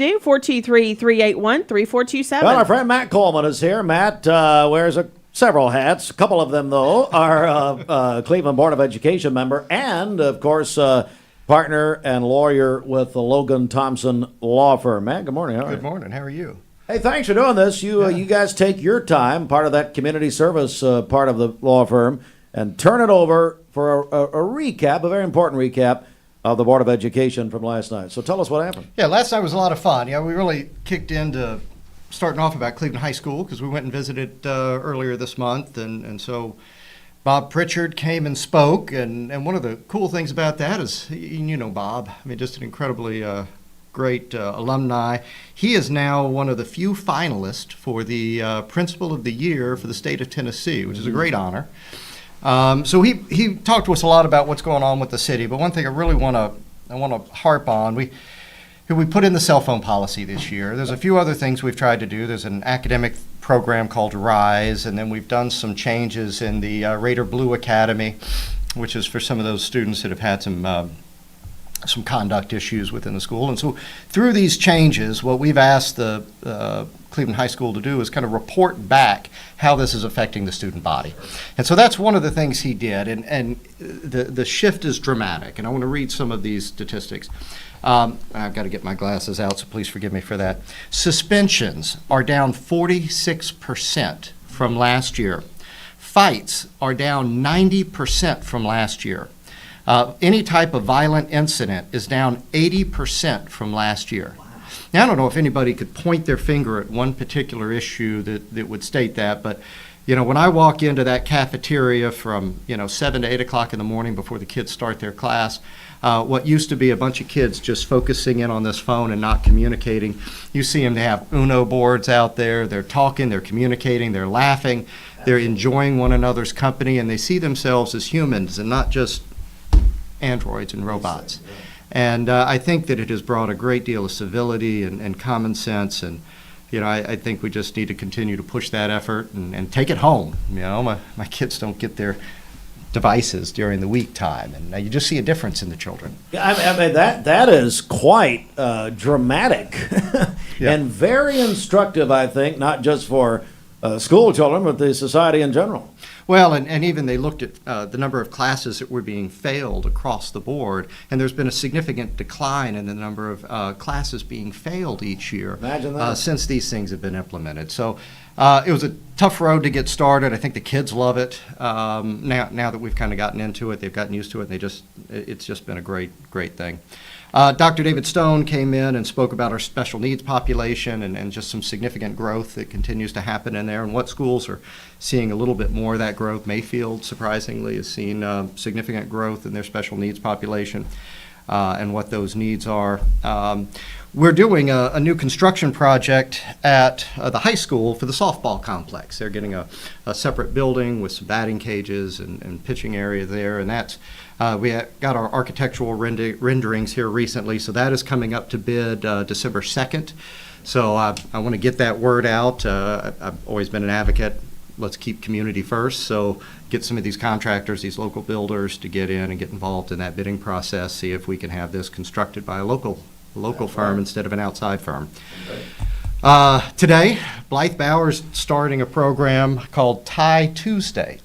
Do 423-381-3427. Well, our friend Matt Coleman is here. Matt wears several hats. A couple of them, though, are Cleveland Board of Education member and, of course, partner and lawyer with the Logan Thompson law firm. Matt, good morning. How are you? Good morning. How are you? Hey, thanks for doing this. You guys take your time, part of that community service part of the law firm, and turn it over for a recap, a very important recap of the Board of Education from last night. So tell us what happened. Yeah, last night was a lot of fun. Yeah, we really kicked into starting off about Cleveland High School because we went and visited earlier this month, and so Bob Pritchard came and spoke, and one of the cool things about that is, you know Bob, I mean, just an incredibly great alumni. He is now one of the few finalists for the Principal of the Year for the state of Tennessee, which is a great honor. So he talked to us a lot about what's going on with the city, but one thing I really want to harp on, we put in the cell phone policy this year. There's a few other things we've tried to do. There's an academic program called RISE, and then we've done some changes in the Raider Blue Academy, which is for some of those students that have had some conduct issues within the school. And so through these changes, what we've asked the Cleveland High School to do is kind of report back how this is affecting the student body. And so that's one of the things he did, and the shift is dramatic. And I want to read some of these statistics. I've got to get my glasses out, so please forgive me for that. Suspensions are down 46% from last year. Fights are down 90% from last year. Any type of violent incident is down 80% from last year. Now, I don't know if anybody could point their finger at one particular issue that would state that, but when I walk into that cafeteria from 7 to 8 o'clock in the morning before the kids start their class, what used to be a bunch of kids just focusing in on this phone and not communicating, you see them, they have Uno boards out there, they're talking, they're communicating, they're laughing, they're enjoying one another's company, and they see themselves as humans and not just androids and robots. And I think that it has brought a great deal of civility and common sense, and I think we just need to continue to push that effort and take it home. My kids don't get their devices during the week time, and you just see a difference in the children. Yeah, I mean that is quite dramatic Yeah. and very instructive, I think, not just for school children, but the society in general. Well, and even they looked at the number of classes that were being failed across the board, and there's been a significant decline in the number of classes being failed each year. Imagine that. Since these things have been implemented. So it was a tough road to get started. I think the kids love it. Now that we've kind of gotten into it, they've gotten used to it, and it's just been a great thing. Dr. David Stone came in and spoke about our special needs population and just some significant growth that continues to happen in there, and what schools are seeing a little bit more of that growth. Mayfield, surprisingly, has seen significant growth in their special needs population and what those needs are. We're doing a new construction project at the high school for the softball complex. They're getting a separate building with some batting cages and pitching area there, and that's we got our architectural renderings here recently, so that is coming up to bid December 2nd. So I want to get that word out. I've always been an advocate. Let's keep community first. So get some of these contractors, these local builders, to get in and get involved in that bidding process. See if we can have this constructed by a local firm instead of an outside firm. Today, Blythe Bower's starting a program called Tie Tuesday.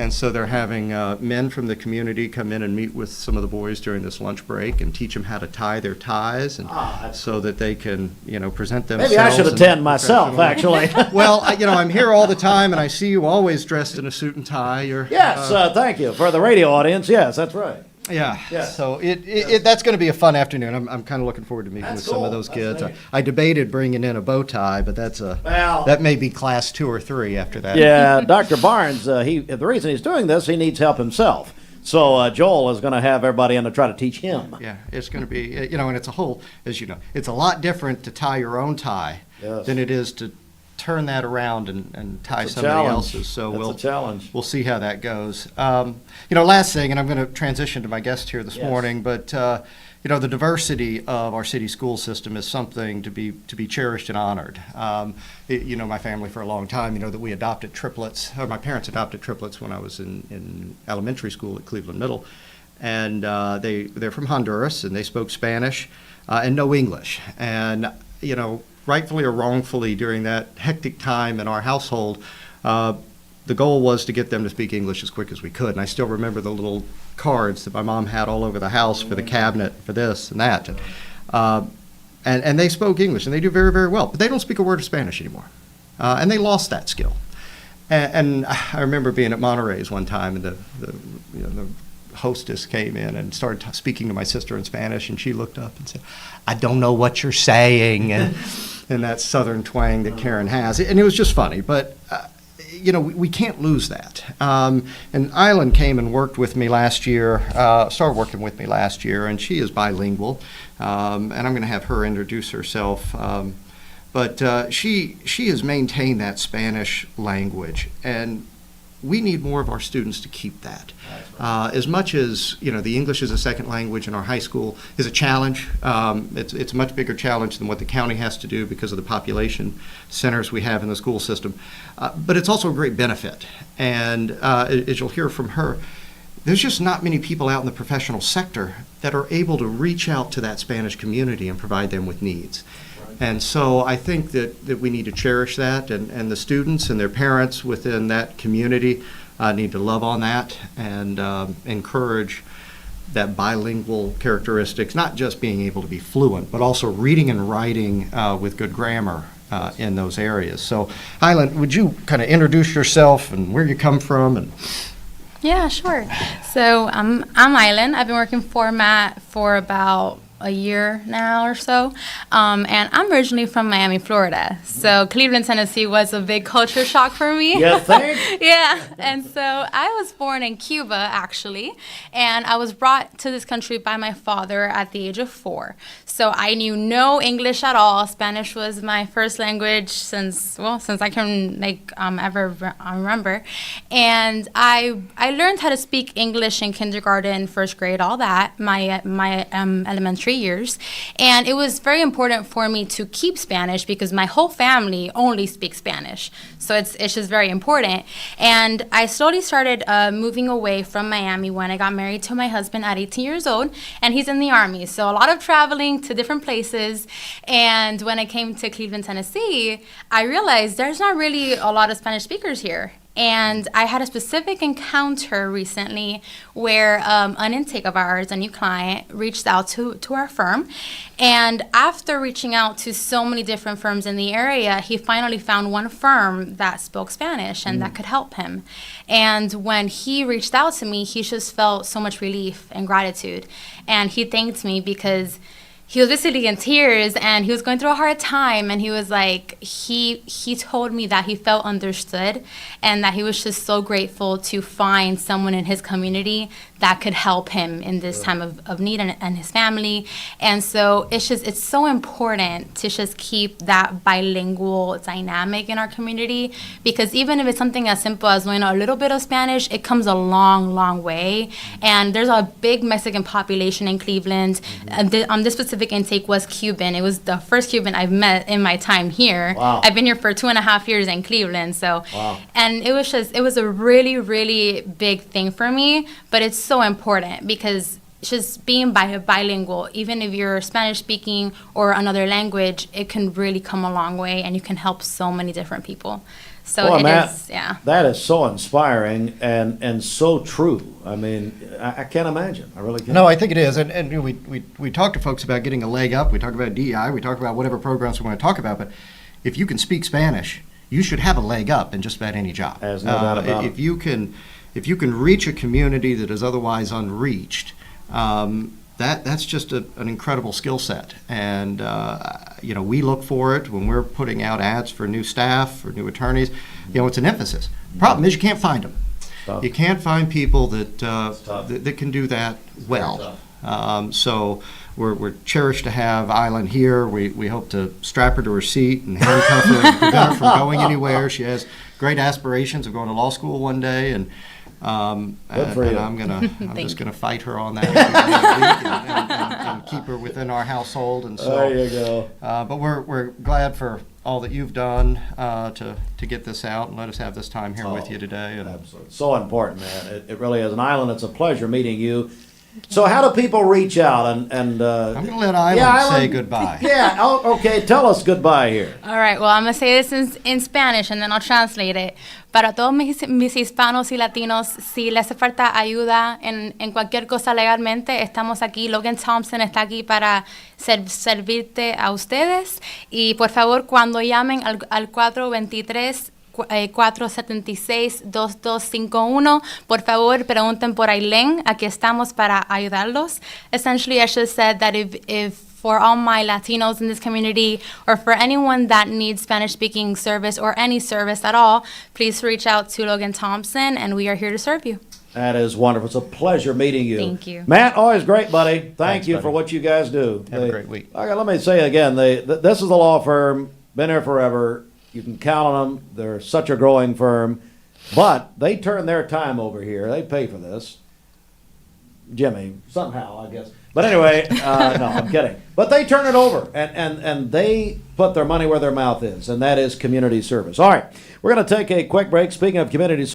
And so they're having men from the community come in and meet with some of the boys during this lunch break and teach them how to tie their ties, and so that they can, present themselves. Maybe I should attend myself, actually. Well, I'm here all the time, and I see you always dressed in a suit and tie. Yes, thank you. For the radio audience, yes, that's right. Yeah. Yes. So that's going to be a fun afternoon. I'm kind of looking forward to meeting with some of those kids. I debated bringing in a bow tie, but that may be class 2 or 3 after that. Yeah, Dr. Barnes, the reason he's doing this, he needs help himself. So Joel is going to have everybody in to try to teach him. Yeah, it's going to be, and it's a whole, as you know, it's a lot different to tie your own tie than it is to turn that around and tie somebody else's. So we'll see how that goes. Last thing, and I'm going to transition to my guest here this morning, but the diversity of our city school system is something to be cherished and honored. My family for a long time, that we adopted triplets, or my parents adopted triplets when I was in elementary school at Cleveland Middle, and they're from Honduras, and they spoke Spanish and no English. And rightfully or wrongfully during that hectic time in our household, the goal was to get them to speak English as quick as we could. And I still remember the little cards that my mom had all over the house for the cabinet, for this and that. And they spoke English, and they do very, very well. But they don't speak a word of Spanish anymore. And they lost that skill. And I remember being at Monterey's one time, and the hostess came in and started speaking to my sister in Spanish, and she looked up and said, "I don't know what you're saying," and in that southern twang that Karen has. And it was just funny, but we can't lose that. And Island came and worked with me last year, started working with me last year, and she is bilingual. And I'm going to have her introduce herself. But she has maintained that Spanish language, and we need more of our students to keep that. As much as the English as a second language in our high school is a challenge. It's a much bigger challenge than what the county has to do because of the population centers we have in the school system. But it's also a great benefit. And as you'll hear from her, there's just not many people out in the professional sector that are able to reach out to that Spanish community and provide them with needs. And so I think that we need to cherish that, and the students and their parents within that community need to love on that and encourage that bilingual characteristics, not just being able to be fluent, but also reading and writing with good grammar in those areas. So, Island, would you kind of introduce yourself and where you come from? And Yeah, sure. So I'm Island. I've been working for Matt for about a year now or so. And I'm originally from Miami, Florida. So Cleveland, Tennessee was a big culture shock for me. You think? Yeah. And so I was born in Cuba, actually. And I was brought to this country by my father at the age of 4. So I knew no English at all. Spanish was my first language since I can ever remember. And I learned how to speak English in kindergarten, first grade, all that, my elementary years. And it was very important for me to keep Spanish because my whole family only speaks Spanish. So it's just very important. And I slowly started moving away from Miami when I got married to my husband at 18 years old, and he's in the Army. So a lot of traveling to different places. And when I came to Cleveland, Tennessee, I realized there's not really a lot of Spanish speakers here. And I had a specific encounter recently where an intake of ours, a new client, reached out to our firm. And after reaching out to so many different firms in the area, he finally found one firm that spoke Spanish and that could help him. And when he reached out to me, he just felt so much relief and gratitude. And he thanked me because he was basically in tears and he was going through a hard time, and he was like, he told me that he felt understood and that he was just so grateful to find someone in his community that could help him in this time of need and his family. And so it's so important to just keep that bilingual dynamic in our community, because even if it's something as simple as knowing a little bit of Spanish, it comes a long, long way. And there's a big Mexican population in Cleveland. This specific intake was Cuban. It was the first Cuban I've met in my time here. Wow. I've been here for 2.5 years in Cleveland. So, wow. And it was a really, really big thing for me, but it's so important because just being bilingual, even if you're Spanish speaking or another language, it can really come a long way, and you can help so many different people. So Boy, it Matt, is, yeah. That is so inspiring and so true. I mean, I can't imagine. I really can't. No, I think it is. And we talk to folks about getting a leg up. We talk about DEI. We talk about whatever programs we want to talk about. But if you can speak Spanish, you should have a leg up in just about any job. There's no doubt about it. If you can reach a community that is otherwise unreached, that's just an incredible skill set. And we look for it when we're putting out ads for new staff, for new attorneys. It's an emphasis. Problem is you can't find them. Tough. You can't find people that tough. that can do that well. So we're cherished to have Island here. We hope to strap her to her seat and handcuff her and prevent her from going anywhere. She has great aspirations of going to law school one day, and Good for you. I'm just gonna fight her on that and keep her within our household. And so There you go. but we're glad for all that you've done to get this out and let us have this time here with you today. And Absolutely. So important, man. It really is. And Island, it's a pleasure meeting you. So how do people reach out? And I'm going to let Island say goodbye. Yeah, okay, tell us goodbye here. All right, well, I'm going to say this in Spanish and then I'll translate it. Para todos mis hispanos y latinos, si les hace falta ayuda en cualquier cosa legalmente, estamos aquí. Logan Thompson está aquí para servirte a ustedes. Y por favor, cuando llamen al 423 476-2251. Por favor, pregunten por Aileen. Aquí estamos para ayudarlos. Essentially, I should have said that if for all my Latinos in this community or for anyone that needs Spanish-speaking service or any service at all, please reach out to Logan Thompson, and we are here to serve you. That is wonderful. It's a pleasure meeting you. Thank you. Matt, always great, buddy. Thanks, you buddy. for what you guys do. Have a great week. Okay, let me say again, this is a law firm, been here forever. You can count on them. They're such a growing firm. But they turn their time over here. They pay for this. Jimmy, somehow, I guess. But anyway, no, I'm kidding. But they turn it over, and they put their money where their mouth is, and that is community service. All right, we're going to take a quick break. Speaking of community service,